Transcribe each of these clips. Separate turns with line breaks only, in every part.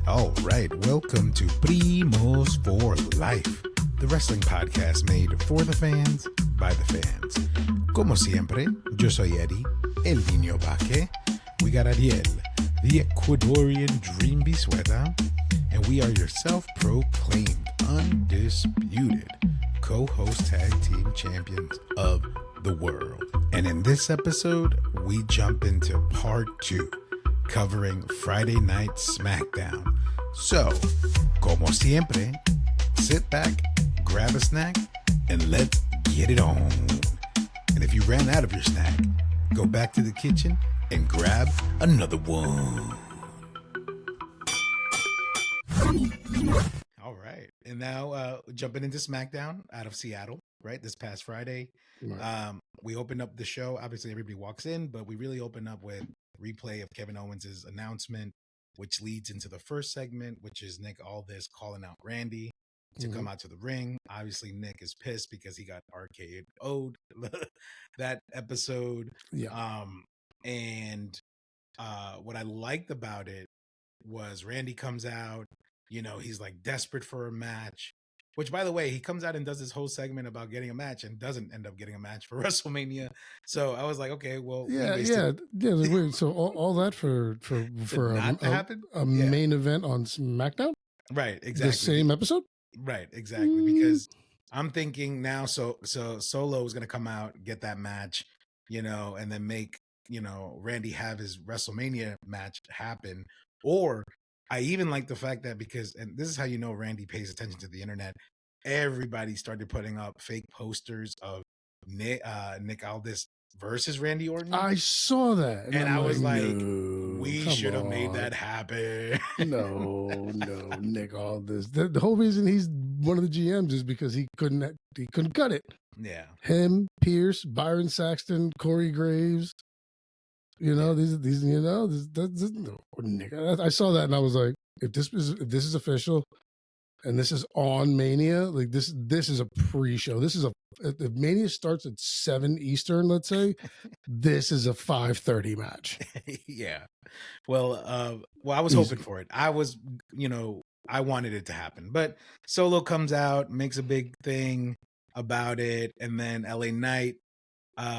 All right, welcome to Primos for Life, the wrestling podcast made for the fans, by the fans. Como siempre, yo soy Eddie, el niño vaque. We got Ariel, the Ecuadorian Dream Bisueta, and we are your self-proclaimed, undisputed co-host tag team champions of the world. And in this episode, we jump into part 2, covering Friday Night Smackdown. So, como siempre, sit back, grab a snack, and let's get it on. And if you ran out of your snack, go back to the kitchen and grab another one. All right. And now jumping into Smackdown out of Seattle, right? This past Friday. Right. We opened up the show. Obviously, everybody walks in, but we really open up with replay of Kevin Owens' announcement, which leads into the first segment, which is Nick Aldis calling out Randy to come out to the ring. Obviously, Nick is pissed because he got RKO'd that episode.
Yeah.
And what I liked about it was Randy comes out, you know, he's like desperate for a match, which, by the way, he comes out and does this whole segment about getting a match and doesn't end up getting a match for WrestleMania. So I was like, okay, well,
yeah. Weird. So all that for
not to happen?
A main event on SmackDown,
right? Exactly.
The same episode,
right? Exactly. Because I'm thinking now, so Solo is going to come out, get that match, you know, and then make, you know, Randy have his WrestleMania match happen. Or I even like the fact that because, and this is how you know Randy pays attention to the internet, everybody started putting up fake posters of Nick Aldis versus Randy Orton.
I saw that.
And I was like, no, we should have made that happen.
No, Nick Aldis. The whole reason he's one of the GMs is because he couldn't cut it.
Yeah.
Him, Pierce, Byron Saxton, Corey Graves. You know, these you know, Nick. I saw that and I was like, if this is official and this is on Mania, like this is a pre-show. This is if Mania starts at 7 Eastern, let's say, this is a 5:30 match.
Yeah. Well, I was hoping for it. I was, you know, I wanted it to happen. But Solo comes out, makes a big thing about it, and then LA Knight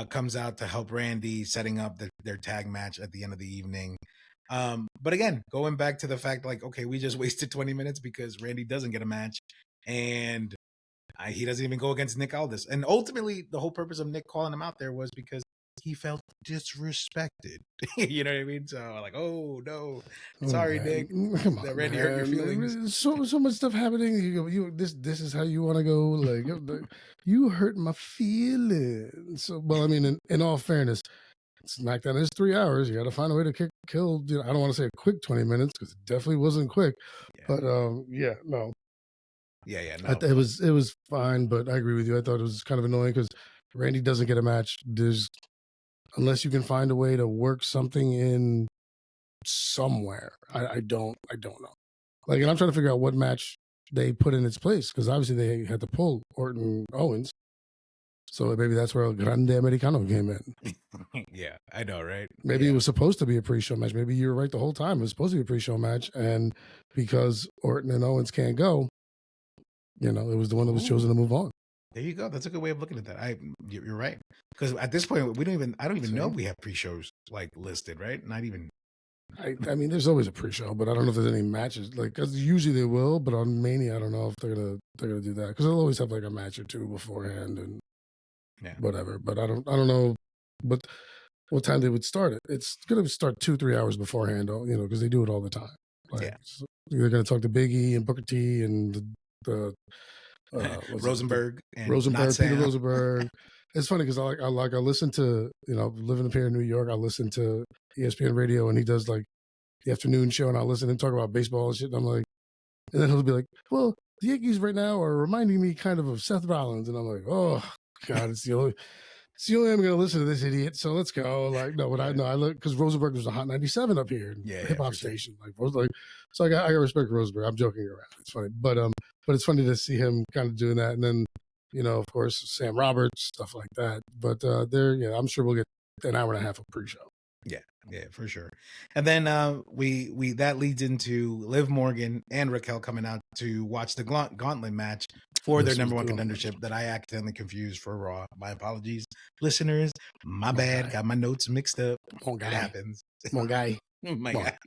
comes out to help Randy, setting up their tag match at the end of the evening. But again, going back to the fact, like, okay, we just wasted 20 minutes because Randy doesn't get a match, and he doesn't even go against Nick Aldis. And ultimately, the whole purpose of Nick calling him out there was because he felt disrespected. You know what I mean? So like, oh no, sorry, Nick.
Come on,
that Randy hurt your feelings.
So much stuff happening. You this is how you want to go. Like, you hurt my feelings. So, well, I mean, in all fairness, SmackDown is 3 hours. You got to find a way to kill. You know, I don't want to say a quick 20 minutes because it definitely wasn't quick. Yeah. But no.
Yeah. No.
It was fine, but I agree with you. I thought it was kind of annoying because Randy doesn't get a match. Unless you can find a way to work something in somewhere. I don't know. Like, and I'm trying to figure out what match they put in its place because obviously they had to pull Orton Owens. So maybe that's where El Grande Americano came in.
Yeah, I know, right?
Maybe it was supposed to be a pre-show match. Maybe you were right the whole time. It was supposed to be a pre-show match, and because Orton and Owens can't go, you know, it was the one that was chosen to move on.
There you go. That's a good way of looking at that. You're right. Because at this point, I don't even know if we have pre-shows like listed, right? Not even.
I mean, there's always a pre-show, but I don't know if there's any matches. Like, cause usually they will, but on Mania, I don't know if they're gonna do that because they'll always have like a match or two beforehand and whatever. But I don't know, but what time they would start it. It's gonna start 2-3 hours beforehand, you know, because they do it all the time. Like, so they're gonna talk to Big E and Booker T and the.
Rosenberg,
Peter Rosenberg. It's funny because I listen to, you know, living up here in New York, I listen to ESPN radio and he does like the afternoon show and I listen to him talk about baseball and shit. And I'm like, and then he'll be like, well, the Yankees right now are reminding me kind of Seth Rollins. And I'm like, oh God, it's the only way I'm going to listen to this idiot. So let's go. Like, no, but I look because Rosenberg was a Hot 97 up here, hip hop station. Like, so I got respect for Rosenberg. I'm joking around. It's funny, but it's funny to see him kind of doing that. And then, you know, of course, Sam Roberts, stuff like that. But I'm sure we'll get an hour and a half of pre-show.
Yeah, Yeah, for sure. And then we that leads into Liv Morgan and Raquel coming out to watch the gauntlet match for their number one contendership that I accidentally confused for Raw. My apologies, listeners. My bad. Got my notes mixed up. It happens.
Come on, guy.
My
Come on.
guy.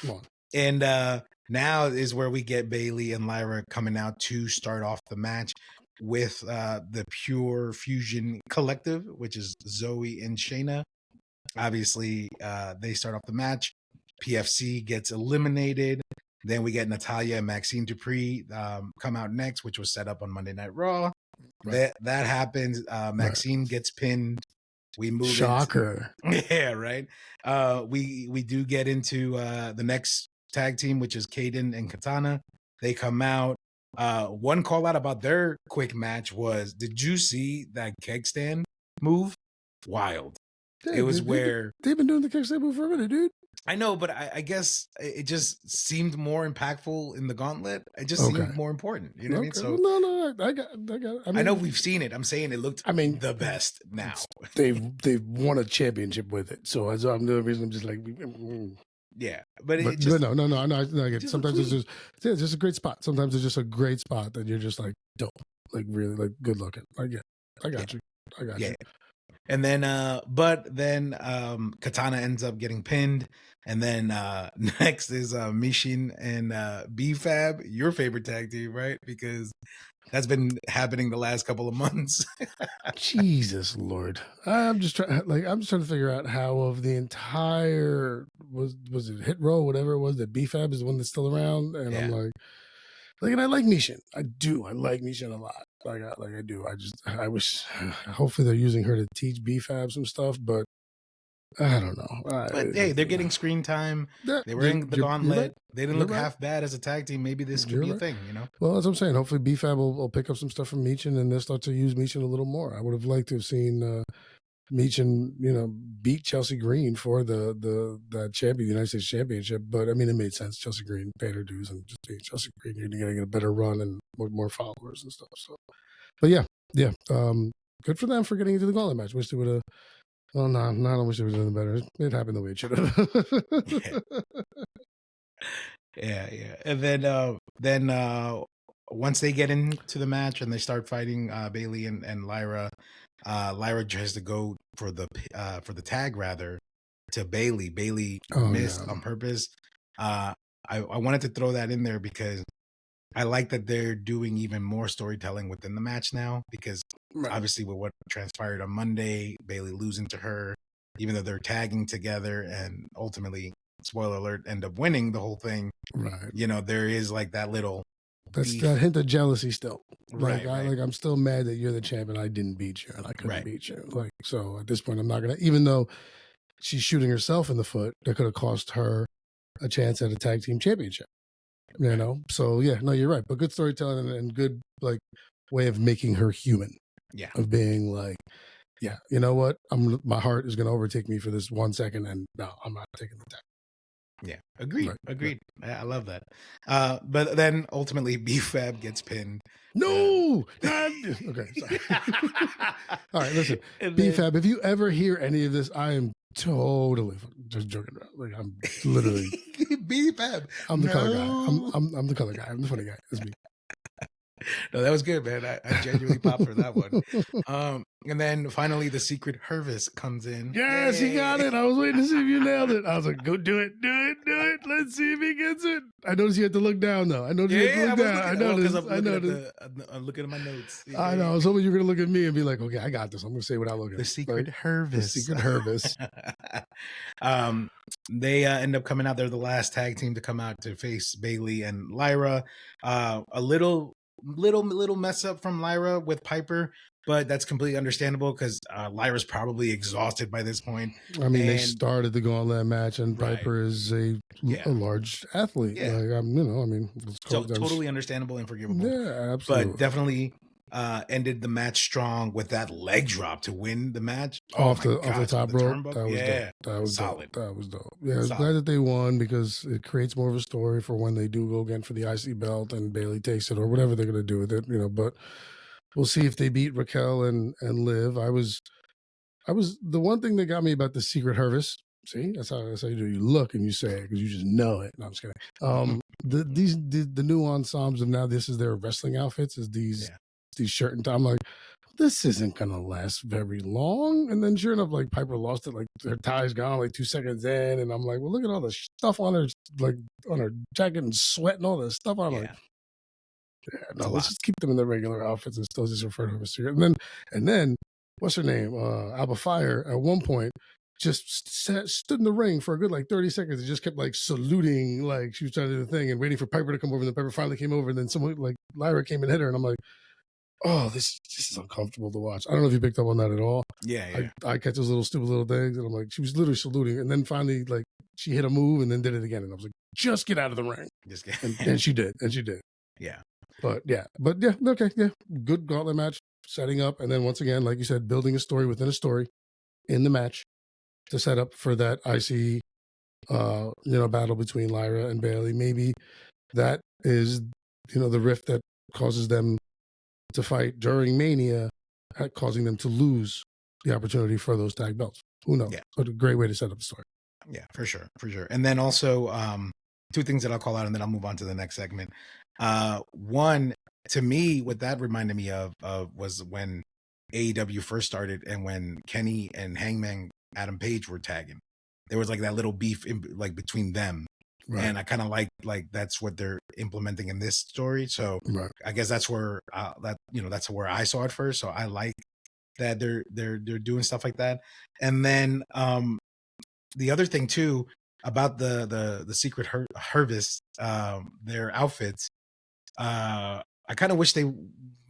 Come on.
And now is where we get Bayley and Lyra coming out to start off the match with the Pure Fusion Collective, which is Zoe and Shayna. Obviously, they start off the match. PFC gets eliminated. Then we get Natalya and Maxine Dupree come out next, which was set up on Monday Night Raw. Right. That happens. Maxine gets pinned. We move.
Shocker.
Yeah, right. We do get into the next tag team, which is Kaden and Katana. They come out. One call out about their quick match was, did you see that keg stand move? Wild. Yeah, it was where
they've been doing the kickstand move for a minute, dude.
I know, but I guess it just seemed more impactfve in the gauntlet. It just seemed more important. You know what I mean? So
no, I got.
I know we've seen it. I'm saying it looked. The best now.
They've won a championship with it, so I'm the reason I'm just like.
Yeah, but
no. I get. Sometimes it's just a great spot. Sometimes it's just a great spot that you're just like dope, like really like good looking. I got you. And then, Katana ends up getting pinned. And then next is Mishin and B-Fab, your favorite tag team, right? Because that's been happening the last couple of months. Jesus Lord, I'm just trying to figure out how of the entire was it Hit Row, whatever it was, that B-Fab is the one that's still around, and I'm like, and I like Mishin. I like Mishin a lot. I do. I wish, hopefully they're using her to teach B-Fab some stuff, but I don't know.
But hey, they're getting screen time. They were in the gauntlet. Right. They didn't look half bad as a tag team. Maybe this could be a thing, you know?
Well, as I'm saying, hopefully B-Fab will pick up some stuff from Michin and they'll start to use Michin a little more. I would have liked to have seen Michin, beat Chelsea Green for the United States Championship. But I mean, it made sense. Chelsea Green paid her dues, and just being Chelsea Green, you're going to get a better run and more followers and stuff. So, but yeah. Good for them for getting into the gauntlet match. Wish they would have. Well, no, I don't wish it was doing better. It happened the way it should have.
Yeah. And then once they get into the match and they start fighting Bayley and Lyra, Lyra tries to go for the tag rather to Bayley. Bayley missed on purpose. I wanted to throw that in there because I like that they're doing even more storytelling within the match now, because obviously with what transpired on Monday, Bayley losing to her, even though they're tagging together and ultimately, spoiler alert, end up winning the whole thing.
Right.
There is like that little
That's that hint of jealousy still. I'm still mad that you're the champion. I didn't beat you and I couldn't beat you. So at this point, I'm not going to, even though she's shooting herself in the foot, that could have cost her a chance at a tag team championship. So yeah, no, you're right. But good storytelling and good way of making her human.
Yeah.
Of being like, yeah, you know what? My heart is going to overtake me for this 1 second, and no, I'm not taking the tag.
Yeah, agreed. I love that. But then ultimately, B-Fab gets pinned.
No! Okay, sorry. All right, listen. B-Fab, if you ever hear any of this, I am totally just joking around. I'm literally
B-Fab.
I'm the color guy. I'm the color guy. I'm the funny guy. It's me.
No, that was good, man. I genuinely popped for that one. And then finally, the secret Hervis comes in.
Yes, he got it. I was waiting to see if you nailed it. I was like, go do it. Let's see if he gets it. I noticed you had to look down, though. I noticed you had to look down. I noticed.
I'm looking at my notes.
I know. I was hoping you were going to look at me and be like, okay, I got this. I'm going to say without looking.
The secret Hervis. The
secret Hervis.
They end up coming out. They're the last tag team to come out to face Bayley and Lyra. A little mess up from Lyra with Piper, but that's completely understandable because Lyra's probably exhausted by this point.
I mean, they started the gauntlet match, and Piper is a large athlete.
Yeah.
Totally
understandable and forgivable.
Yeah, absolutely.
But definitely ended the match strong with that leg drop to win the match.
Off the top rope. That was dope. That was
solid.
That was dope. Yeah, I was glad that they won because it creates more of a story for when they do go again for the IC belt and Bayley takes it or whatever they're going to do with it, but we'll see if they beat Raquel and Liv. I was the one thing that got me about the secret Hervis See, that's how you do. You look and you say it because you just know it. No, I'm just kidding. The new ensembles of now, this is their wrestling outfits. Is these shirt and tie. I'm like, this isn't gonna last very long. And then sure enough, like Piper lost it. Like her tie's gone like 2 seconds in, and I'm like, well, look at all the stuff on her, like on her jacket and sweat and all this stuff. I'm like, yeah, no, let's just keep them in their regular outfits and still just refer to her as secret. And then what's her name? Alba Fire at one point just stood in the ring for a good like 30 seconds and just kept like saluting, like she was trying to do the thing and waiting for Piper to come over. And then Piper finally came over, and then someone like Lyra came and hit her, and I'm like, oh, this is uncomfortable to watch. I don't know if you picked up on that at all.
Yeah.
I catch those little stupid little things, and I'm like, she was literally saluting, and then finally like she hit a move and then did it again, and I was like, just get out of the ring. And she did.
Yeah.
But yeah, okay, yeah, good gauntlet match setting up, and then once again, like you said, building a story within a story in the match to set up for that IC, battle between Lyra and Bayley. Maybe that is, the rift that causes them to fight during Mania, causing them to lose the opportunity for those tag belts. Who knows?
Yeah.
But a great way to set up the story.
Yeah, for sure. And then also, two things that I'll call out, and then I'll move on to the next segment. One, to me, what that reminded me of was when AEW first started, and when Kenny and Hangman Adam Page were tagging, there was like that little beef like between them. Right. And I kind of like that's what they're implementing in this story. So I guess that's where that's where I saw it first. So I like that they're doing stuff like that. And then the other thing too about the Secret Harvest, their outfits, I kind of wish they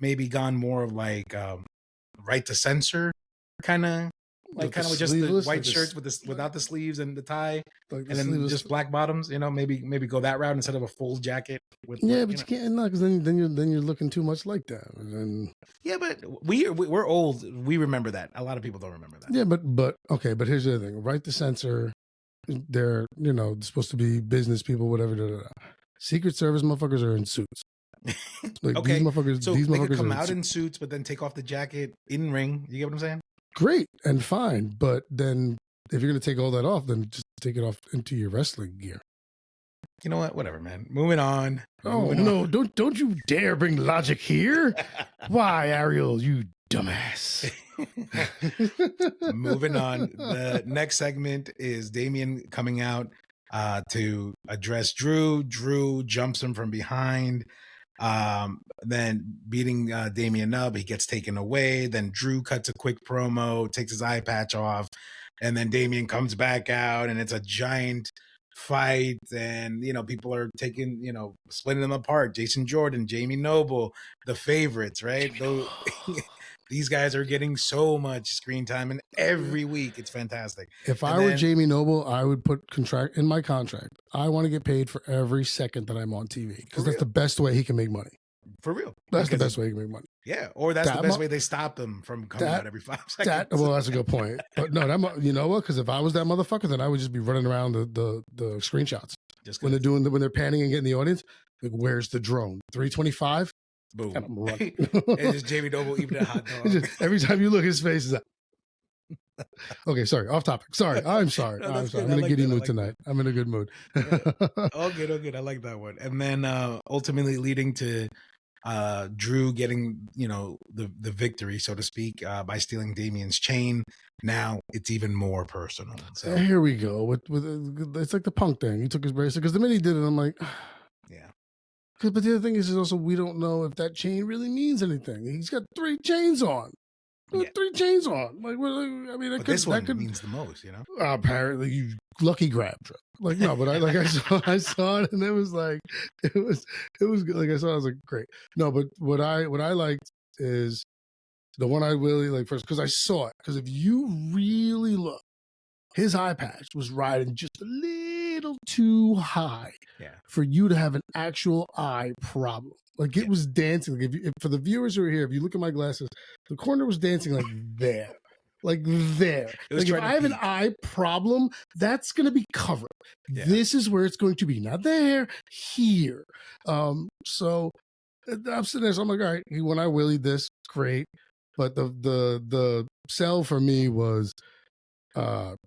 maybe gone more of like right to censor kind of. Like kind of with just the white shirts without the sleeves and the tie, and then just black bottoms. Maybe go that route instead of a full jacket. But you
can't, because then you're looking too much like that. And
yeah, but we're old. We remember that. A lot of people don't remember that.
Yeah, but okay. But here's the other thing: right to censor. They're supposed to be business people, whatever. Secret Service motherfuckers are in suits. Like,
okay,
these motherfuckers.
So
these
they
motherfuckers
could come out in suits, but then take off the jacket in ring. You get what I'm saying?
Great and fine, but then if you're going to take all that off, then just take it off into your wrestling gear.
You know what? Whatever, man. Moving on.
No! Don't you dare bring logic here. Why, Ariel? You dumbass.
Moving on. The next segment is Damian coming out to address Drew. Drew jumps him from behind. Then beating Damian up, he gets taken away. Then Drew cuts a quick promo, takes his eye patch off, and then Damian comes back out, and it's a giant fight. And people are taking, splitting them apart. Jason Jordan, Jamie Noble, the favorites, right? These guys are getting so much screen time, and every week it's fantastic.
If I were Jamie Noble, I would put in my contract, I want to get paid for every second that I'm on TV, because that's the best way he can make money.
For real.
That's the best way he can make money.
Yeah, or that's the best way they stop them from coming out every 5 seconds.
Well, that's a good point. But no, you know what? Because if I was that motherfucker, then I would just be running around the screenshots. Just when they're panning and getting the audience. Like, where's the drone? 325?
Boom.
And I'm running.
It's just Jamie Noble eating a hot dog.
Every time you look, his face is like, okay, sorry, off topic. Sorry, I'm sorry.
No,
I'm sorry. I'm in a giddy mood tonight. I'm in a good mood.
All good. I like that one. And then ultimately leading to Drew getting, the victory, so to speak, by stealing Damian's chain. Now it's even more personal. So
here we go. With it's like the Punk thing. He took his bracelet, because the minute he did it, I'm like,
yeah.
But the other thing is also, we don't know if that chain really means anything. He's got 3 chains on. 3 chains on. Like, I mean,
this one means the most,
Apparently, you lucky grab. Like, no, but I saw it, and it was like, it was good. Like, I saw it, I was like, great. No, but what I liked is the one I really like first, because I saw it. Because if you really look, his eye patch was riding just a little too high for you to have an actual eye problem. Like, it was dancing. Like, if for the viewers who are here, if you look at my glasses, the corner was dancing like there. Like there. Like, if I have an eye problem, that's going to be covered. Yeah. This is where it's going to be. Not there, here. So I'm sitting there, so I'm like, all right, when I willied this, great. But the sell for me was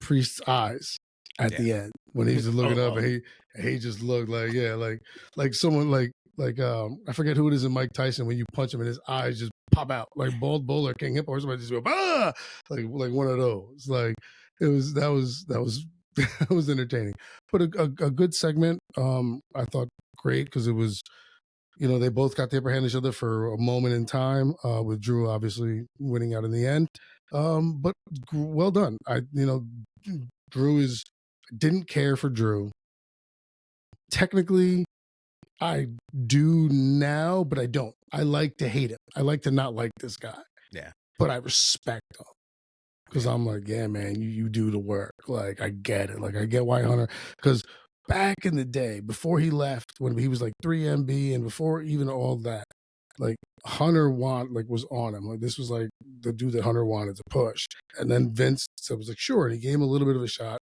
Priest's eyes. at the end when he's just looking up and he just looked like someone like I forget who it is in Mike Tyson when you punch him and his eyes just pop out like Bald Bull or King Hippo or somebody just go like one of those. Like that was that was entertaining, but a good segment. I thought great because it was, they both got the upper hand of each other for a moment in time, with Drew obviously winning out in the end. But well done. Drew didn't care for Drew. Technically, I do now, but I don't. I like to hate him. I like to not like this guy.
Yeah.
But I respect him. Because I'm like, yeah, man, you do the work. Like, I get it. Like, I get why Hunter. Because back in the day, before he left, when he was like 3MB and before even all that, like Hunter was on him. Like, this was like the dude that Hunter wanted to push. And then Vince was like, sure. And he gave him a little bit of a shot.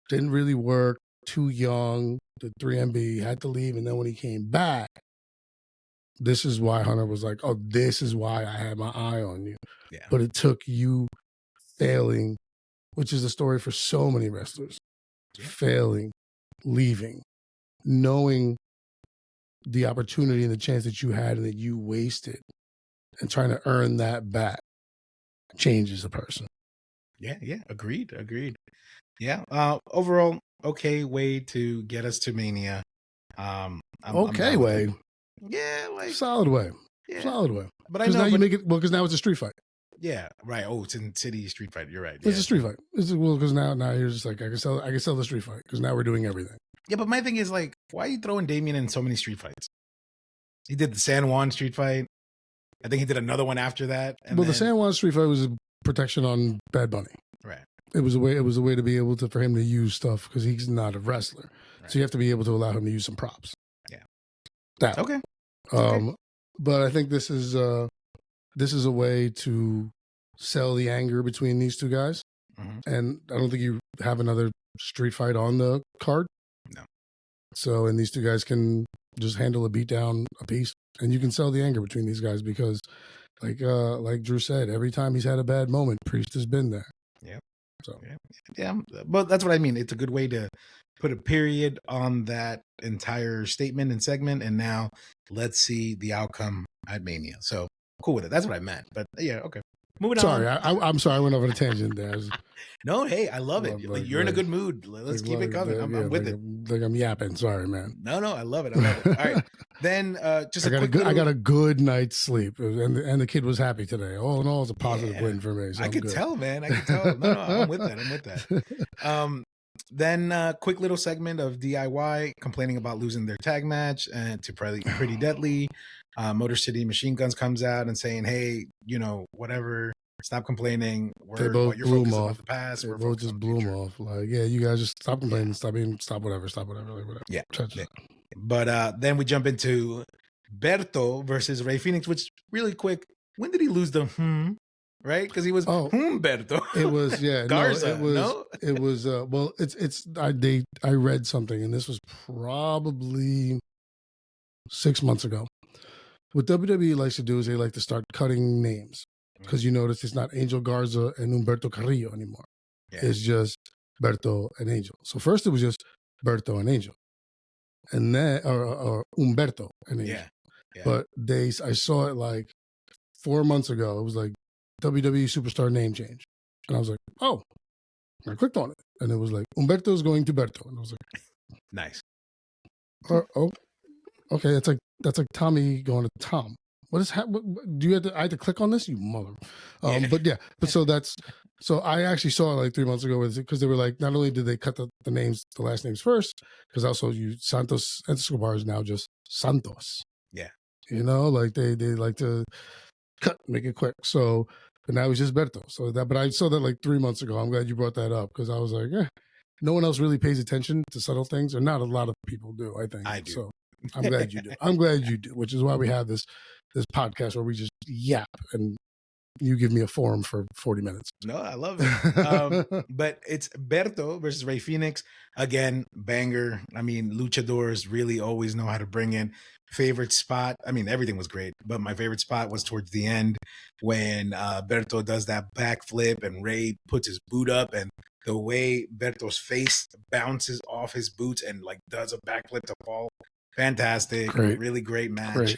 Didn't really work. Too young. The 3MB had to leave. And then when he came back, this is why Hunter was like, oh, this is why I had my eye on you.
Yeah.
But it took you failing, which is the story for so many wrestlers. Yeah. Failing, leaving, knowing the opportunity and the chance that you had and that you wasted, and trying to earn that back changes a person.
Yeah, agreed. Yeah, overall, okay way to get us to Mania.
Way.
Yeah, like
solid way.
Yeah.
Solid way.
But I know
now you make it because now it's a street fight.
Yeah, right. Oh, it's in City Street Fight. You're right.
It's a street fight. Because now you're just like, I can sell the street fight because now we're doing everything.
Yeah, but my thing is like, why are you throwing Damian in so many street fights? He did the San Juan street fight. I think he did another one after that.
The San Juan street fight was a protection on Bad Bunny.
Right.
It was a way to be able for him to use stuff because he's not a wrestler. Right. So you have to be able to allow him to use some props.
Yeah. Okay.
But I think this is a way to sell the anger between these two guys. Mm-hmm. And I don't think you have another street fight on the card.
No.
So, and these two guys can just handle a beatdown a piece, and you can sell the anger between these guys because, like Drew said, every time he's had a bad moment, Priest has been there.
Yeah.
So
yeah, but that's what I mean. It's a good way to put a period on that entire statement and segment, and now let's see the outcome at Mania. So cool with it. That's what I meant. But yeah, okay. Moving on.
Sorry, I'm sorry I went over the tangent there.
No, hey, I love it. You're in a good mood. Let's keep it coming. I'm with it.
I'm yapping. Sorry, man.
No, I love it. All right. Then just
I got a good night's sleep, and the kid was happy today. All in all, it's a positive win for me. So
I could tell, man. I could tell. No, I'm with that. Then quick little segment of DIY complaining about losing their tag match and to Pretty Deadly. Motor City Machine Guns comes out and saying, hey, whatever, stop complaining.
They both blew him off.
The past.
They both just blew him off. Like, yeah, you guys just stop complaining, stop whatever. Like, whatever.
Yeah. But then we jump into Berto versus Rey Fenix, which really quick, when did he lose the right? Because he was Humberto.
It was
Garza.
It was well. I read something, and this was probably 6 months ago. What WWE likes to do is they like to start cutting names because you notice it's not Angel Garza and Humberto Carrillo anymore. Yeah. It's just Berto and Angel. So first it was just Berto and Angel, and then or Humberto and Angel. Yeah. But I saw it like 4 months ago. It was like WWE Superstar name change. And I was like, oh. And I clicked on it. And it was like, Humberto's going to Berto. And I was like,
nice.
Okay. That's like Tommy going to Tom. What is do you have to? I had to click on this, you mother. So I actually saw it like 3 months ago because they were like, not only did they cut the last names first, because also Santos Escobar is now just Santos.
Yeah.
Like they like to make it quick. So, but now it's just Berto. But I saw that like 3 months ago. I'm glad you brought that up because I was like, no one else really pays attention to subtle things, or not a lot of people do, I think.
I do.
So I'm glad you do. I'm glad you do, which is why we have this podcast where we just yap and you give me a forum for 40 minutes.
No, I love it. But it's Berto versus Rey Fenix. Again, banger. I mean, luchadors really always know how to bring in. Favorite spot, I mean, everything was great, but my favorite spot was towards the end when Berto does that backflip and Rey puts his boot up and the way Berto's face bounces off his boots and like does a backflip to fall. Fantastic.
Great.
Really great match.
Great.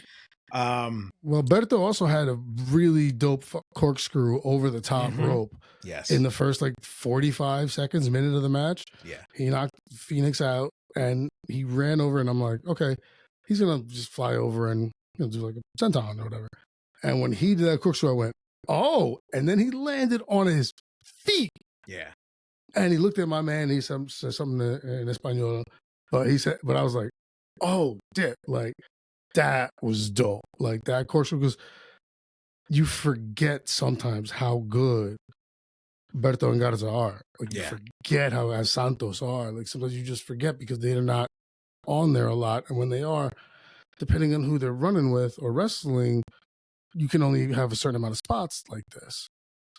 Well, Berto also had a really dope corkscrew over the top rope.
Yes.
In the first like 45 seconds, minute of the match.
Yeah.
He knocked Phoenix out and he ran over, and I'm like, okay, he's gonna just fly over and do like a senton or whatever. And when he did that corkscrew, I went, oh, and then he landed on his feet.
Yeah.
And he looked at my man, and he said something in Espanol, but I was like, oh, dip, like that was dope. Like that corkscrew, because you forget sometimes how good Berto and Garza are. Like you forget how as Santos are. Like sometimes you just forget because they're not on there a lot. And when they are, depending on who they're running with or wrestling, you can only have a certain amount of spots like this.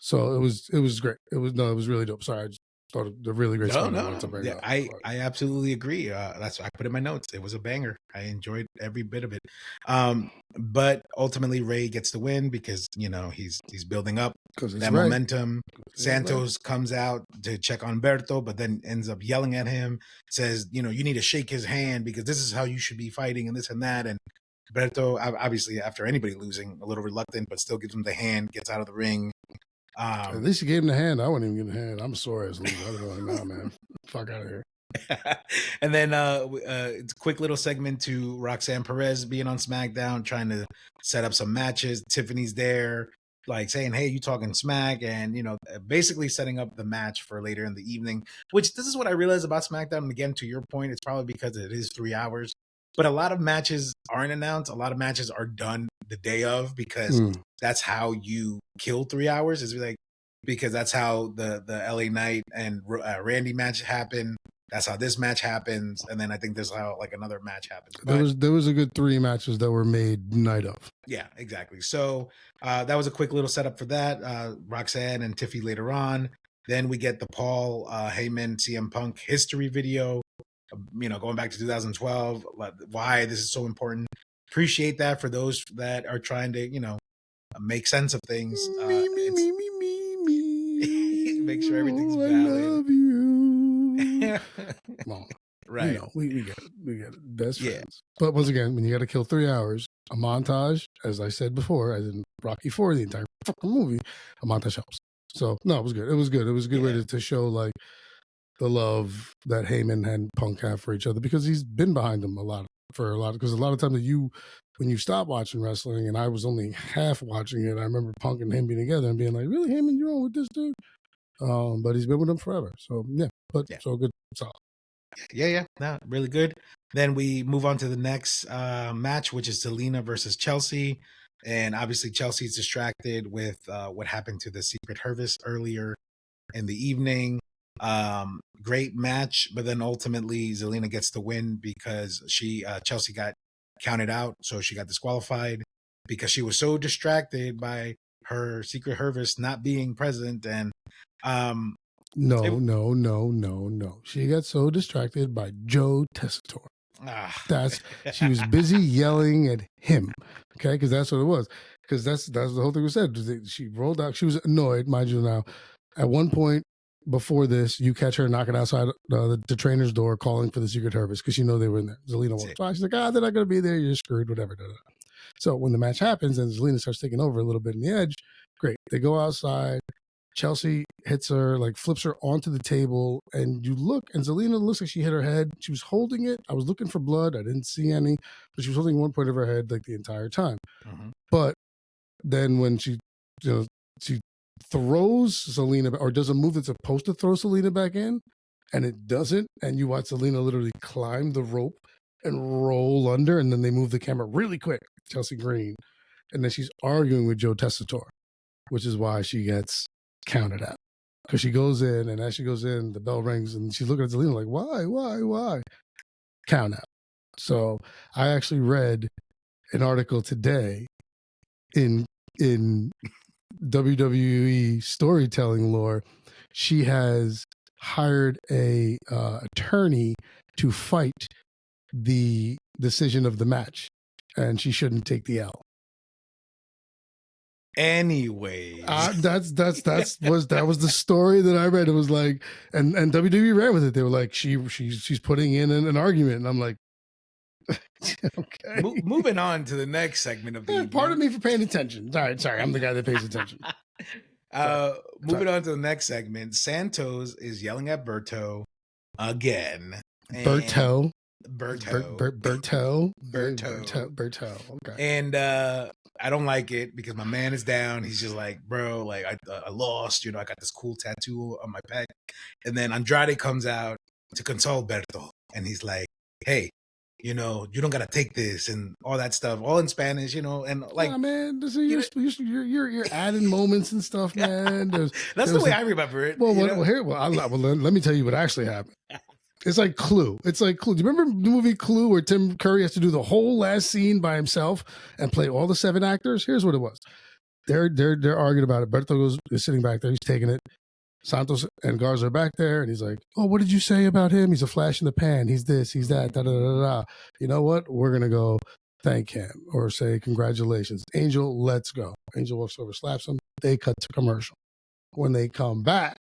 So it was great. It was really dope. Sorry, I just thought of the really great spot I wanted to bring up.
I absolutely agree. That's I put in my notes. It was a banger. I enjoyed every bit of it. But ultimately Rey gets the win because he's building up that momentum. Santos comes out to check on Berto, but then ends up yelling at him, says, you need to shake his hand because this is how you should be fighting and this and that. And Berto, obviously after anybody losing, a little reluctant, but still gives him the hand, gets out of the ring.
At least he gave him the hand. I wouldn't even give him the hand. I'm sorry as loser. I don't know, nah, man. Fuck out of here.
And then it's a quick little segment to Roxanne Perez being on SmackDown, trying to set up some matches. Tiffany's there, like saying, hey, you talking smack, and basically setting up the match for later in the evening, which this is what I realized about SmackDown. And again, to your point, it's probably because it is 3 hours, but a lot of matches aren't announced. A lot of matches are done the day of because that's how you kill 3 hours, is like, because that's how the LA Knight and Randy match happened. That's how this match happens. And then I think there's how like another match happens. But
there was a good 3 matches that were made night of.
Yeah, exactly. So that was a quick little setup for that. Roxanne and Tiffy later on. Then we get the Paul Heyman CM Punk history video, going back to 2012, why this is so important. Appreciate that for those that are trying to, make sense of things. Make sure everything's valid.
I love you. Well,
right.
We get it. We get it. Best friends. But once again, when you got to kill 3 hours, a montage, as I said before, as in Rocky IV, the entire fucking movie, a montage helps. So, no, it was good. It was good. It was a good way to show, like, the love that Heyman and Punk have for each other, because he's been behind them because a lot of times when you stop watching wrestling, and I was only half watching it, I remember Punk and him being together and being like, really, Heyman, you're on with this dude? But he's been with them forever. So, so good. Solid.
Yeah. No, really good. Then we move on to the next match, which is Zelina versus Chelsea. And obviously Chelsea's distracted with what happened to the Secret Service earlier in the evening. Great match, but then ultimately Zelina gets the win because Chelsea got counted out, so she got disqualified because she was so distracted by her Secret Service not being present. And
no. She got so distracted by Joe Tessitore. She was busy yelling at him, okay? Because that's what it was. Because that's the whole thing was said. She rolled out. She was annoyed, mind you. Now, at one point before this, you catch her knocking outside the trainer's door, calling for the Secret Service because they were in there. Zelina walks by. She's like, they're not going to be there. You're screwed. Whatever. So when the match happens and Zelina starts taking over a little bit in the edge, great. They go outside. Chelsea hits her, like flips her onto the table, and you look, and Zelina looks like she hit her head. She was holding it. I was looking for blood. I didn't see any, but she was holding one point of her head like the entire time. Mm-hmm. But then when she throws Zelina, or does a move that's supposed to throw Zelina back in, and it doesn't, and you watch Zelina literally climb the rope and roll under, and then they move the camera really quick, Chelsea Green, and then she's arguing with Joe Tessitore, which is why she gets counted out, because she goes in, and as she goes in, the bell rings, and she's looking at Zelina like, why? Count out. So I actually read an article today in WWE storytelling lore. She has hired a attorney to fight the decision of the match, and she shouldn't take the L.
Anyways,
that was the story that I read. It was like, and WWE ran with it. They were like, she's putting in an argument, and I'm like, okay.
Moving on to the next segment of the evening.
Pardon me for paying attention. Sorry, I'm the guy that pays attention.
Moving on to the next segment, Santos is yelling at Berto again.
Berto.
Okay. And I don't like it because my man is down. He's just like, bro, like I lost. You know, I got this cool tattoo on my back. And then Andrade comes out to console Berto, and he's like, hey, you know, you don't gotta take this and all that stuff, all in Spanish, you know, and like,
man, you're adding moments and stuff, man.
That's the way I remember it.
Well, let me tell you what actually happened. It's like Clue. Do you remember the movie Clue where Tim Curry has to do the whole last scene by himself and play all the 7 actors? Here's what it was. They're arguing about it. Berto is sitting back there. He's taking it. Santos and Garza are back there, and he's like, oh, what did you say about him? He's a flash in the pan. He's this, he's that, da-da-da-da-da. You know what? We're going to go thank him or say congratulations. Angel, let's go. Angel walks over, slaps him. They cut to commercial. When they come back,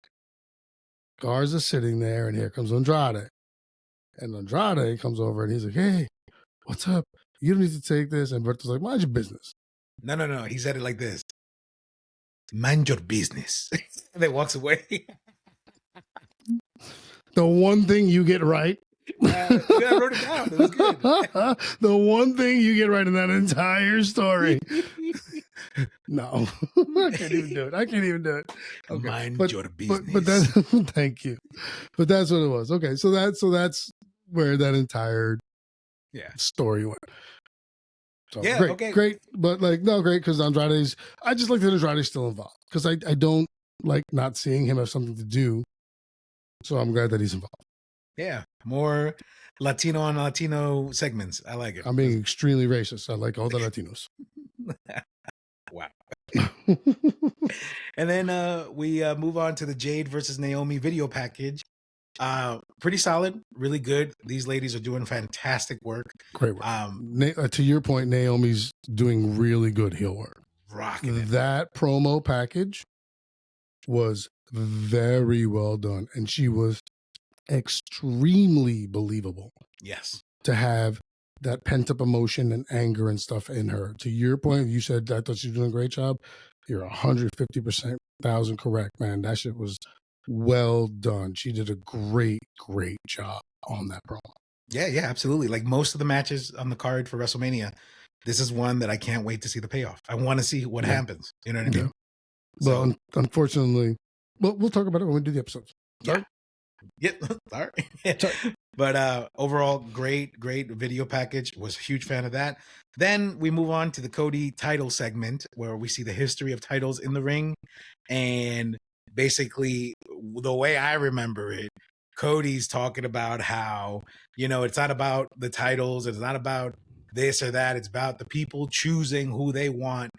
Garza's sitting there, and here comes Andrade. And Andrade comes over, and he's like, hey, what's up? You don't need to take this. And Berto's like, mind your business.
No. He said it like this. Mind your business. And then walks away.
The one thing you get right.
I wrote it down. It was good.
The one thing you get right in that entire story. No, I can't even do it. Okay.
Mind your business.
But that's thank you. But that's what it was. Okay, so that's where that entire story went. So, great. But great because I just like that Andrade's still involved because I don't like not seeing him have something to do. So I'm glad that he's involved.
Yeah, more Latino on Latino segments. I like it.
I'm being extremely racist. I like all the Latinos.
Wow. And then we move on to the Jade versus Naomi video package. Pretty solid, really good. These ladies are doing fantastic work.
Great work. To your point, Naomi's doing really good heel work.
Rocking it.
That promo package was very well done, and she was extremely believable.
Yes.
To have that pent-up emotion and anger and stuff in her. To your point, you said, I thought she was doing a great job. You're 150% correct, man. That shit was well done. She did a great job on that promo.
Yeah, absolutely. Like most of the matches on the card for WrestleMania, this is one that I can't wait to see the payoff. I want to see what happens. You know what I mean?
Well, unfortunately, we'll talk about it when we do the episodes. Sorry?
Yeah. Sorry. But overall, great video package. Was a huge fan of that. Then we move on to the Cody title segment where we see the history of titles in the ring. And basically, the way I remember it, Cody's talking about how, you know, it's not about the titles. It's not about this or that. It's about the people choosing who they want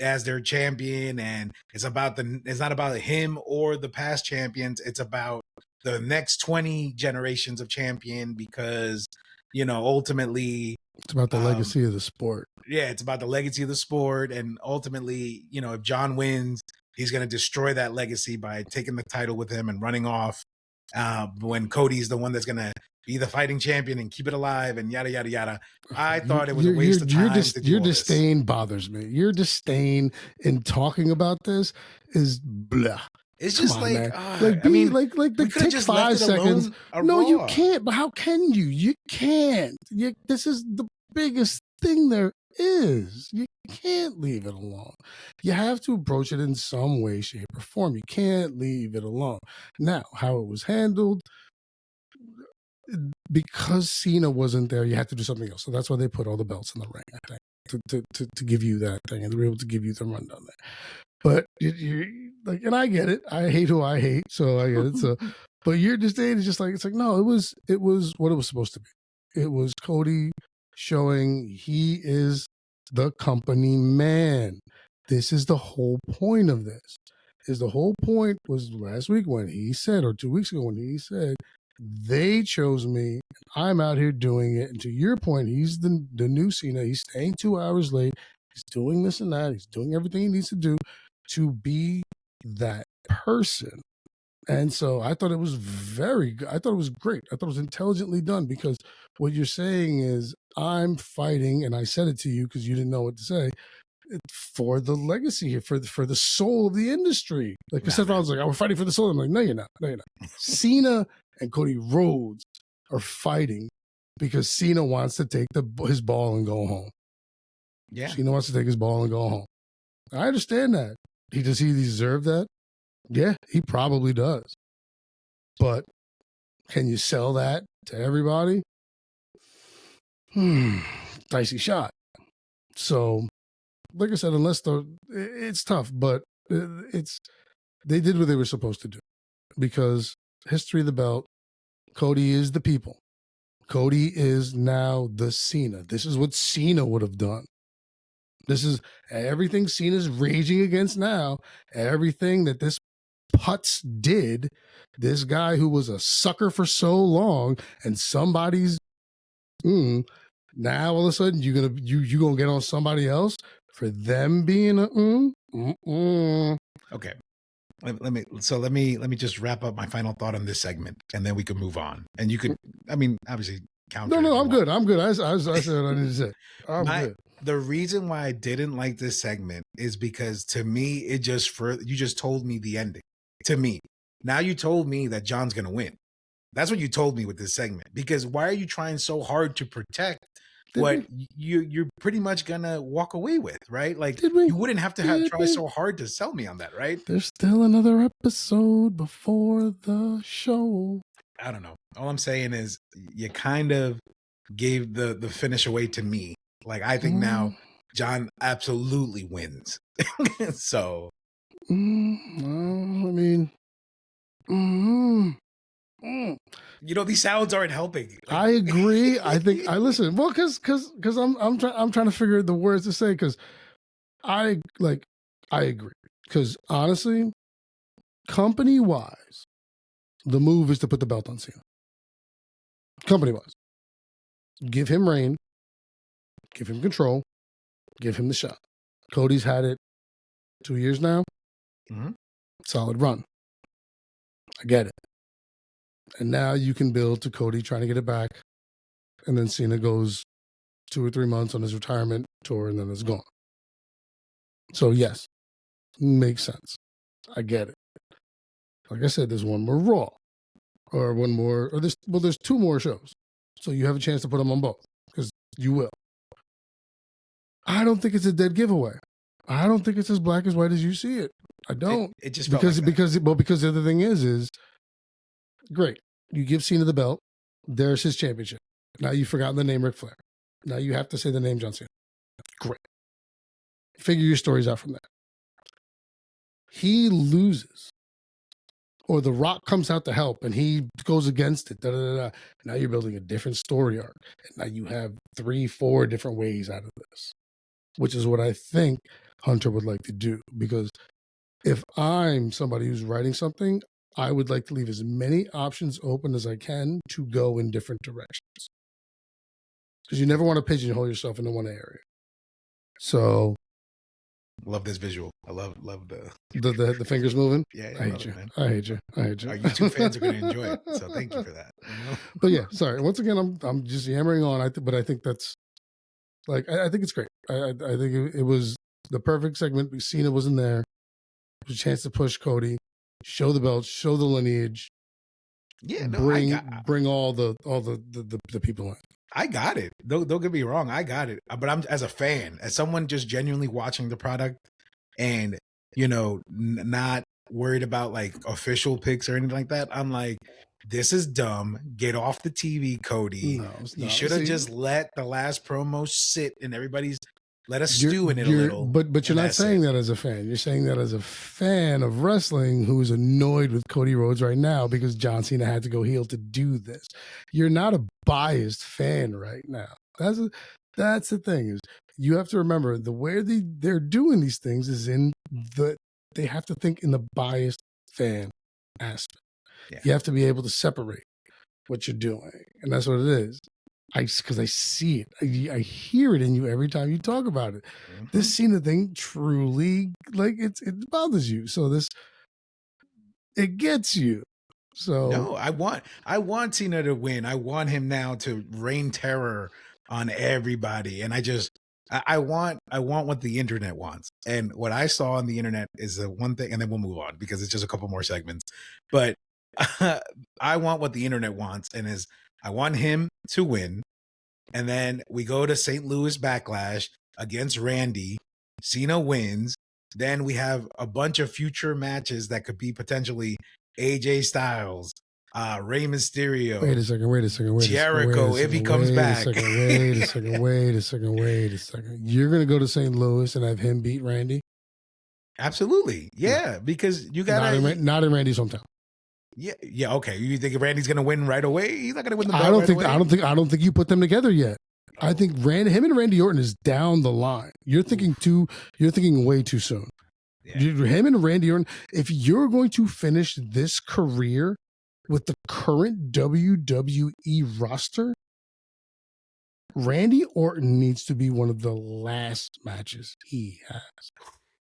as their champion. And it's not about him or the past champions. It's about the next 20 generations of champion because, you know, ultimately
it's about the legacy of the sport.
Yeah, it's about the legacy of the sport. And ultimately, you know, if John wins, he's going to destroy that legacy by taking the title with him and running off. When Cody's the one that's going to be the fighting champion and keep it alive and yada, yada, yada. I thought it was a waste of time.
Your disdain bothers me. Your disdain in talking about this is blah.
It's just
like,
take
5 seconds. No, you can't. But how can you? You can't. This is the biggest thing there is. You can't leave it alone. You have to approach it in some way, shape, or form. You can't leave it alone. Now, how it was handled, because Cena wasn't there, you had to do something else. So that's why they put all the belts in the ring, I think, to give you that thing, and they were able to give you the rundown there. But you like, and I get it. I hate who I hate, so I get it. So, but your disdain is just like, it's like, no, it was what it was supposed to be. It was Cody showing he is the company man. This is the whole point of this. The whole point was last week when he said, or 2 weeks ago when he said, they chose me. I'm out here doing it. And to your point, he's the new Cena. He's staying 2 hours late. He's doing this and that. He's doing everything he needs to do to be that person. And so I thought it was very good. I thought it was great. I thought it was intelligently done, because what you're saying is, I'm fighting, and I said it to you because you didn't know what to say, for the legacy here, for the soul of the industry. Like, Seth Rollins was like, "I was fighting for the soul." I'm like, no, you're not. No, you're not. Cena and Cody Rhodes are fighting because Cena wants to take his ball and go home.
Yeah.
Cena wants to take his ball and go home. I understand that. Does he deserve that? Yeah, he probably does. But can you sell that to everybody? Dicey shot. So, like I said, it's tough, but they did what they were supposed to do, because history of the belt, Cody is the people. Cody is now the Cena. This is what Cena would have done. This is everything Cena's raging against now. Everything that this putz did, this guy who was a sucker for so long, and somebody's now all of a sudden you gonna get on somebody else for them being a
Okay. Let me just wrap up my final thought on this segment, and then we can move on. And you could, I mean, obviously counter.
No, I'm good. I said what I need to say. I'm good.
The reason why I didn't like this segment is because, to me, you just told me the ending. To me, now you told me that John's gonna win. That's what you told me with this segment. Because why are you trying so hard to protect what you're pretty much gonna walk away with, right? Like, you wouldn't have to try so hard to sell me on that, right?
There's still another episode before the show.
I don't know. All I'm saying is, you kind of gave the finish away to me. Like, I think now John absolutely wins. So,
I mean,
these sounds aren't helping. Like,
I agree. I think I listen. Well, because I'm trying to figure the words to say, because I agree. Because honestly, company wise, the move is to put the belt on Cena. Company wise, give him reign, give him control, give him the shot. Cody's had it 2 years now. Solid run. I get it. And now you can build to Cody trying to get it back. And then Cena goes 2 or 3 months on his retirement tour, and then it's gone. So yes, makes sense. I get it. Like I said, there's one more Raw. There's 2 more shows. So you have a chance to put them on both, because you will. I don't think it's a dead giveaway. I don't think it's as black as white as you see it. I don't.
It just felt like that.
because the other thing is great. You give Cena the belt. There's his championship. Now you've forgotten the name Ric Flair. Now you have to say the name John Cena. Great. Figure your stories out from that. He loses, or The Rock comes out to help and he goes against it. Now you're building a different story arc. And now you have 3-4 different ways out of this, which is what I think Hunter would like to do. Because if I'm somebody who's writing something, I would like to leave as many options open as I can to go in different directions. Because you never want to pigeonhole yourself into one area. So,
love this visual. I love the
fingers moving.
Yeah,
I hate you. I hate you.
Our YouTube fans are going to enjoy it. So thank you for that.
But yeah, sorry. Once again, I'm just yammering on. But I think that's I think it's great. I think it was the perfect segment. Cena wasn't there. It was a chance to push Cody, show the belt, show the lineage.
Yeah,
bring all the people in.
I got it. Don't get me wrong. I got it. But I'm, as a fan, as someone just genuinely watching the product, and not worried about like official picks or anything like that, I'm like, this is dumb. Get off the TV, Cody. No, you should have just let the last promo sit, and everybody's let us stew in it a little.
But you're not saying that as a fan. You're saying that as a fan of wrestling who's annoyed with Cody Rhodes right now because John Cena had to go heel to do this. You're not a biased fan right now. That's the thing, is you have to remember the way they're doing these things is they have to think in the biased fan aspect. Yeah. You have to be able to separate what you're doing, and that's what it is. because I see it. I hear it in you every time you talk about it.
Mhm.
This Cena thing truly, like, it bothers you. So it gets you. So
No, I want Cena to win. I want him now to reign terror on everybody. And I want what the internet wants. And what I saw on the internet is the one thing, and then we'll move on because it's just a couple more segments. But I want what the internet wants, and I want him to win. And then we go to St. Louis Backlash against Randy. Cena wins. Then we have a bunch of future matches that could be potentially AJ Styles, Rey Mysterio.
Wait a second.
Jericho, if he comes back.
Wait a second. You're going to go to St. Louis and have him beat Randy?
Absolutely. Yeah, because you got
not in Randy's hometown.
Yeah, okay. You think Randy's going to win right away? He's not going to win the belt
I don't think you put them together yet. I think him and Randy Orton is down the line. You're thinking way too soon. Yeah. Him and Randy Orton, if you're going to finish this career with the current WWE roster, Randy Orton needs to be one of the last matches he has.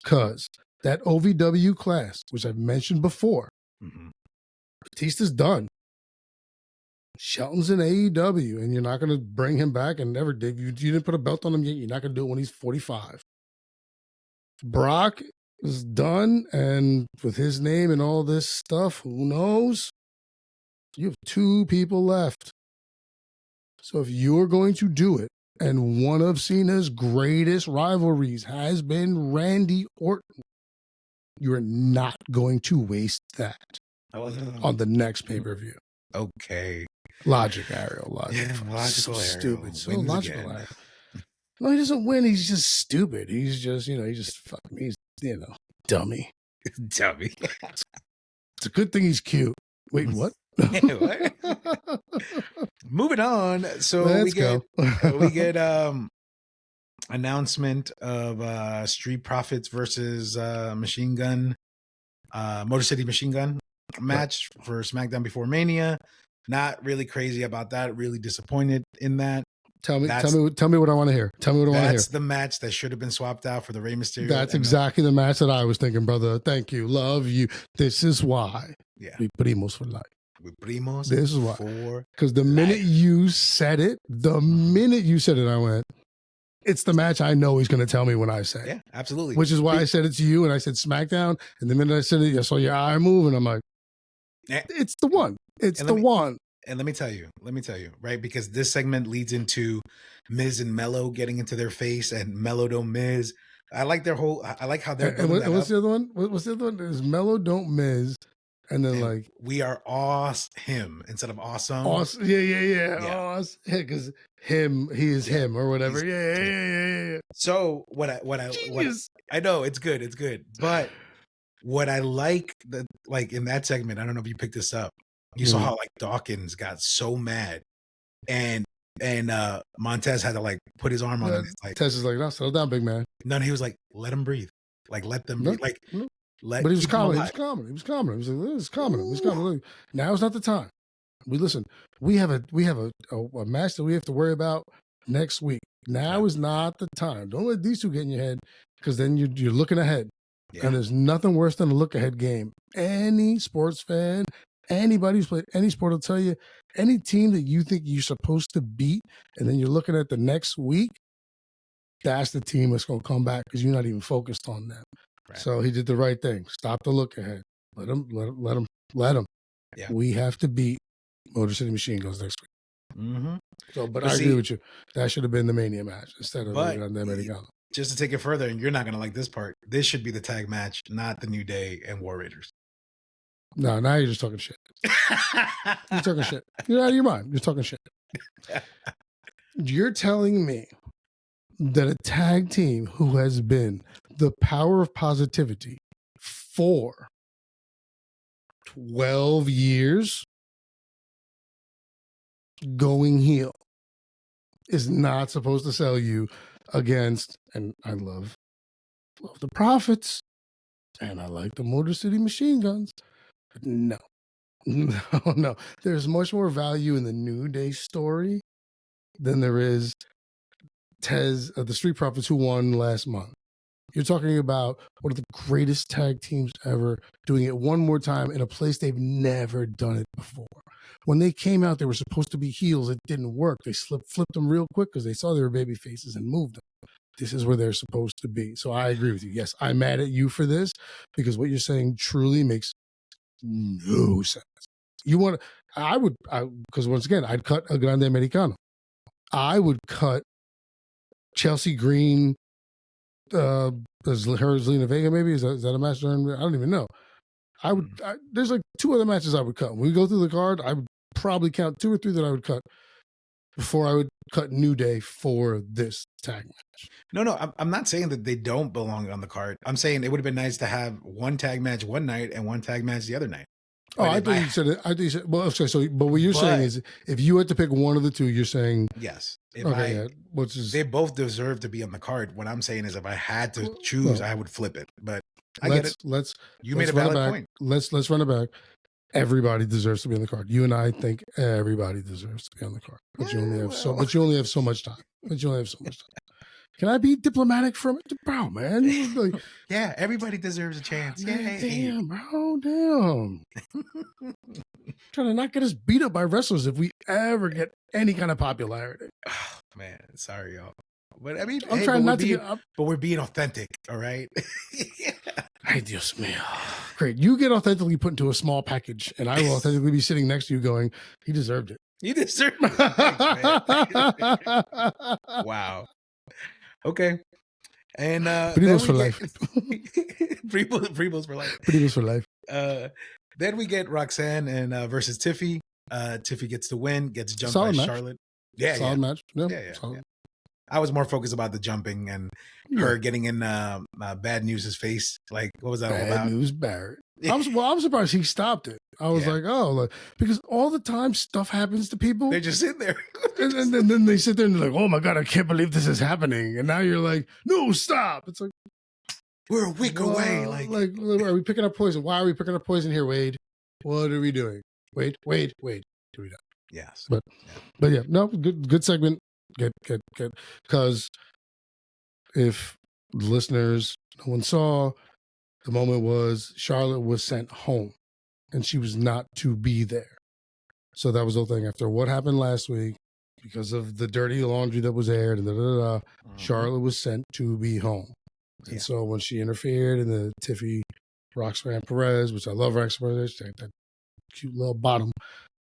Because that OVW class, which I've mentioned before, Batista's done. Shelton's in AEW, and you're not going to bring him back and never did. You didn't put a belt on him yet. You're not going to do it when he's 45. Brock is done, and with his name and all this stuff, who knows? You have 2 people left. So if you're going to do it, and one of Cena's greatest rivalries has been Randy Orton, you're not going to waste that on the next pay-per-view.
Okay.
Logic, Ariel. Logic.
Yeah, logical
so
Ariel.
Stupid. So logical, Ariel. No, he doesn't win. He's just stupid. He's just, he's dummy.
Dummy.
It's a good thing he's cute. Wait, what?
What? Moving on. So we get announcement of Street Profits versus Machine Gun, Motor City Machine Gun match for SmackDown before Mania. Not really crazy about that. Really disappointed in that.
Tell me what I want to hear. Tell me what I want to hear.
That's the match that should have been swapped out for the Rey Mysterio.
That's exactly the match that I was thinking, brother. Thank you. Love you. This is why.
Yeah.
We primos for life.
We primos.
This is why. Because the minute you said it, I went, it's the match I know he's going to tell me when I say it.
Yeah, absolutely.
Which is why I said it to you, and I said SmackDown, and the minute I said it, I saw your eye move, and I'm like, it's the one. It's the one.
And let me tell you, right? Because this segment leads into Miz and Mello getting into their face, and Mello don't Miz. I like how they're.
And what's the other one? What's the other one? Is Mello don't Miz, and then
we are him instead of awesome.
Awesome. Yeah. Awesome. Because he is him or whatever. Yeah. So
what I know it's good. But what I like in that segment, I don't know if you picked this up. You saw how Dawkins got so mad, and Montez had to put his arm on him.
Montez is no, settle down, big man.
No, he was let him breathe. Let them breathe.
But he was calm. He was calm. He was calm. Now is not the time. We have a match that we have to worry about next week. Now is not the time. Don't let these 2 get in your head, because then you're looking ahead. Yeah. And there's nothing worse than a look ahead game. Any sports fan, anybody who's played any sport will tell you, any team that you think you're supposed to beat, and then you're looking at the next week, that's the team that's going to come back because you're not even focused on them. Right. So he did the right thing. Stop the look ahead. Let him. Yeah. We have to beat Motor City Machine Guns next week.
Mm-hmm.
So, but I agree with you. That should have been the Mania match instead of them Americano.
Just to take it further, and you're not going to like this part, this should be the tag match, not the New Day and War Raiders.
No, now you're just talking shit. You're talking shit. You're out of your mind. You're talking shit. You're telling me that a tag team who has been the power of positivity for 12 years going heel is not supposed to sell you against, and I love the Profits, and I like the Motor City Machine Guns. But no. There's much more value in the New Day story than there is Tez, the Street Profits, who won last month. You're talking about one of the greatest tag teams ever, doing it one more time in a place they've never done it before. When they came out, they were supposed to be heels. It didn't work. They flipped them real quick because they saw they were baby faces and moved them. This is where they're supposed to be. So I agree with you. Yes, I'm mad at you for this because what you're saying truly makes no sense. Because once again, I'd cut a Grande Americano. I would cut Chelsea Green, Zelina Vega, maybe? Is that a match? I don't even know. There's like 2 other matches I would cut. When we go through the card, I would probably count 2 or 3 that I would cut before I would cut New Day for this tag match.
No, I'm not saying that they don't belong on the card. I'm saying it would have been nice to have one tag match one night and one tag match the other night.
Oh, I thought you said it. Well, okay, but what you're saying is if you had to pick one of the 2, you're saying
yes.
They
both deserve to be on the card. What I'm saying is if I had to choose, I would flip it. But I get it. You made a valid point.
Let's run it back. Everybody deserves to be on the card. You and I think everybody deserves to be on the card. But you only have so much time. Can I be diplomatic from it? Bro, man. Like,
yeah, everybody deserves a chance. Yeah,
damn, bro, damn. Trying to not get us beat up by wrestlers if we ever get any kind of popularity.
Oh, man, sorry, y'all. But I mean,
I'm trying not to get
up. But we're being authentic, all right?
Yeah. Ay, Dios mío. Great. You get authentically put into a small package, and I will authentically be sitting next to you going, he deserved it.
You deserved it. Thanks, wow. Okay. And
Primos for life.
Primos for life.
Primos for life.
Then we get Roxanne and versus Tiffy. Tiffy gets the win, gets jumped
solid
by
match.
Charlotte. Yeah,
solid match.
Yeah. I was more focused about the jumping and her getting in Bad News' face. Like, what was that all about?
Bad News Barrett. I'm surprised he stopped it. I was like, because all the time stuff happens to people.
They just sit there.
and then they sit there and they're like, oh my God, I can't believe this is happening. And now you're like, no, stop. It's like,
we're a week away. Like,
are we picking up poison? Why are we picking up poison here, Wade? What are we doing? Wade. Do we know?
Yes.
But yeah, no, good segment. Good. Because if listeners, no one saw, the moment was Charlotte was sent home and she was not to be there. So that was the whole thing. After what happened last week, because of the dirty laundry that was aired and Charlotte was sent to be home. And so when she interfered in the Tiffy Roxanne Perez, which I love Roxanne Perez, that cute little bottom,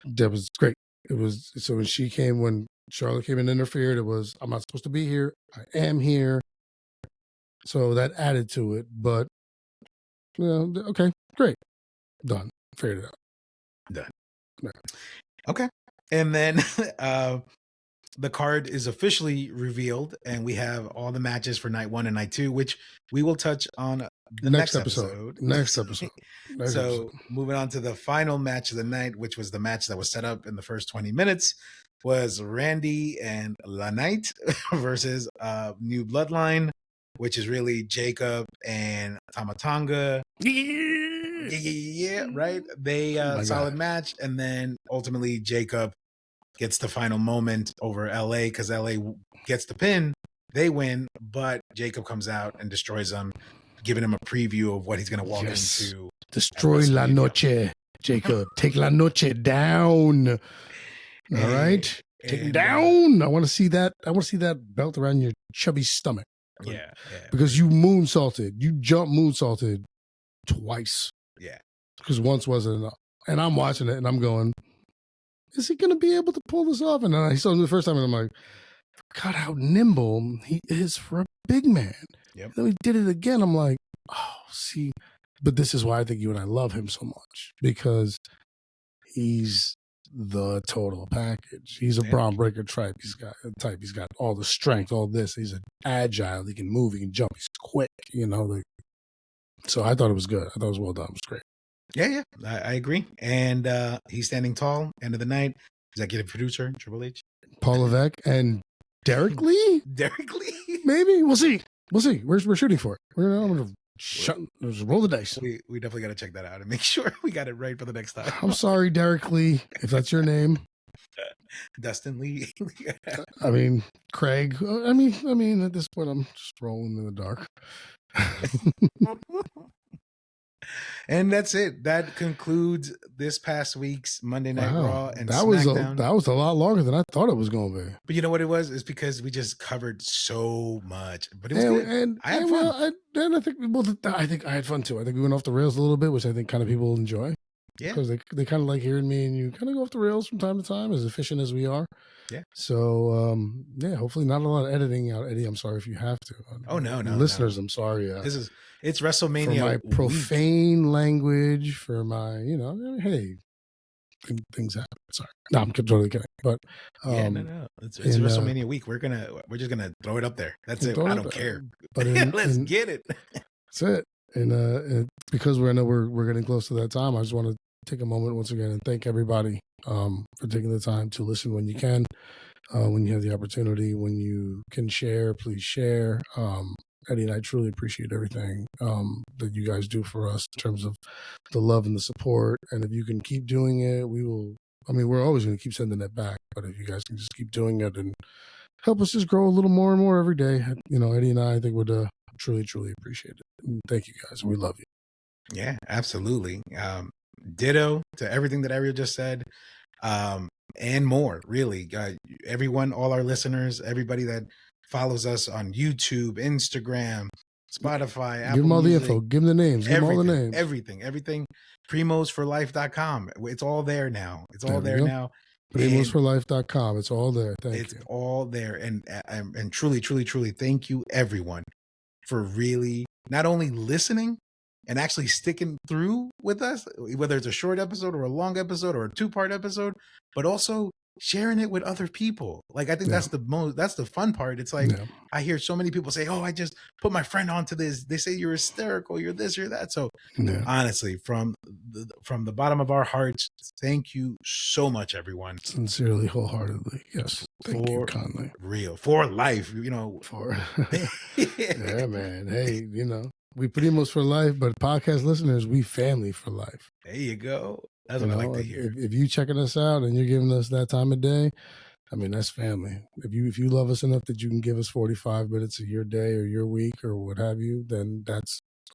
that was great. It was so when Charlotte came and interfered, it was, I'm not supposed to be here. I am here. So that added to it. But, okay, great. Done. Figured it out.
Done.
Right.
Okay. And then the card is officially revealed, and we have all the matches for night 1 and night 2, which we will touch on the next episode.
Next episode.
Moving on to the final match of the night, which was the match that was set up in the first 20 minutes, was Randy and La Knight versus New Bloodline, which is really Jacob and Tamatanga. Yeah, right? They solid match, and then ultimately Jacob gets the final moment over LA because LA gets the pin. They win, but Jacob comes out and destroys them, giving him a preview of what he's going to walk into.
Destroy La Noche, Jacob. Take La Noche down. All right, take him down. I want to see that. I want to see that belt around your chubby stomach.
Yeah.
Because you moonsaulted. You jump moonsaulted twice.
Yeah.
Because once wasn't enough. And I'm watching it and I'm going, is he going to be able to pull this off? And then I saw him the first time and I'm like, God, how nimble he is for a big man.
Yep.
And then he did it again. I'm like, oh, see. But this is why I think you and I love him so much. Because he's the total package. He's a Braun Breaker type. He's got all the strength, all this. He's agile. He can move. He can jump. He's quick. So I thought it was good. I thought it was well done. It was great.
Yeah. I agree. And he's standing tall. End of the night. Executive producer Triple H,
Paul Levesque, and Derek Lee. Maybe we'll see. We're shooting for it. I'm gonna just roll the dice.
We definitely got to check that out and make sure we got it right for the next time.
I'm sorry, Derek Lee, if that's your name.
Dustin Lee.
I mean, Craig. I mean, at this point, I'm just rolling in the dark.
And that's it. That concludes this past week's Monday Night Raw and
that
SmackDown.
was a lot longer than I thought it was going to be.
But you know what it was? It's because we just covered so much. But it was good. I had fun.
I think I had fun too. I think we went off the rails a little bit, which I think kind of people enjoy.
Yeah.
Because they kind of like hearing me and you kind of go off the rails from time to time, as efficient as we are.
Yeah.
So, hopefully not a lot of editing out. Eddie, I'm sorry if you have to.
Oh, no.
Listeners, I'm sorry.
It's WrestleMania.
For my profane language, for my, hey, things happen. Sorry. No, I'm totally kidding. But
It's WrestleMania week. We're just gonna throw it up there. That's it. I don't care. But let's get it.
That's it. And because I know we're getting close to that time, I just want to take a moment once again and thank everybody for taking the time to listen when you can, when you have the opportunity, when you can share, please share. Eddie and I truly appreciate everything that you guys do for us in terms of the love and the support. And if you can keep doing it, we will. I mean, we're always going to keep sending it back. But if you guys can just keep doing it and help us just grow a little more and more every day, Eddie and I think would truly, truly appreciate it. And thank you guys. We love you.
Yeah, absolutely. Ditto to everything that Ariel just said. And more, really. Everyone, all our listeners, everybody that follows us on YouTube, Instagram, Spotify, Apple
Give them all
Music,
the info. Give them the names. Give them all the names.
Everything. Primosforlife.com. It's all there now. It's all there now.
Primosforlife.com. It's all there. Thank you.
It's all there. And truly, truly, truly, thank you, everyone, for really not only listening and actually sticking through with us, whether it's a short episode or a long episode or a 2-part episode, but also sharing it with other people. Like, I think that's the fun part. It's like, I hear so many people say, I just put my friend onto this. They say you're hysterical, you're this, you're that. So honestly, from the bottom of our hearts, thank you so much, everyone.
Sincerely, wholeheartedly. Yes. Thank you kindly.
Real. For life,
For yeah, man. Hey, we Primos for life, but podcast listeners, we family for life.
There you go. That's what I like to hear.
If you checking us out and you're giving us that time of day, I mean, that's family. If you love us enough that you can give us 45 minutes of your day or your week or what have you, then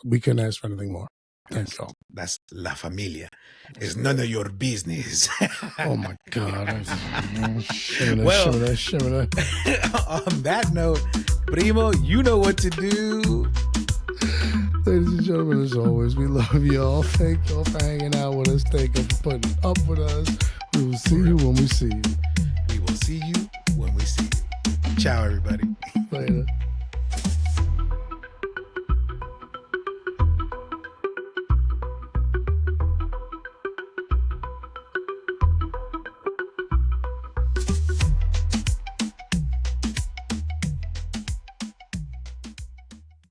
we couldn't ask for anything more. Thank y'all.
That's La Familia. It's none of your business.
Oh my God.
Well, on that note, Primo, you know what to do.
Ladies and gentlemen, as always, we love y'all. Thank y'all for hanging out with us. Thank you for putting up with us. We will see you when we see you.
We will see you when we see you. Ciao, everybody.
Later.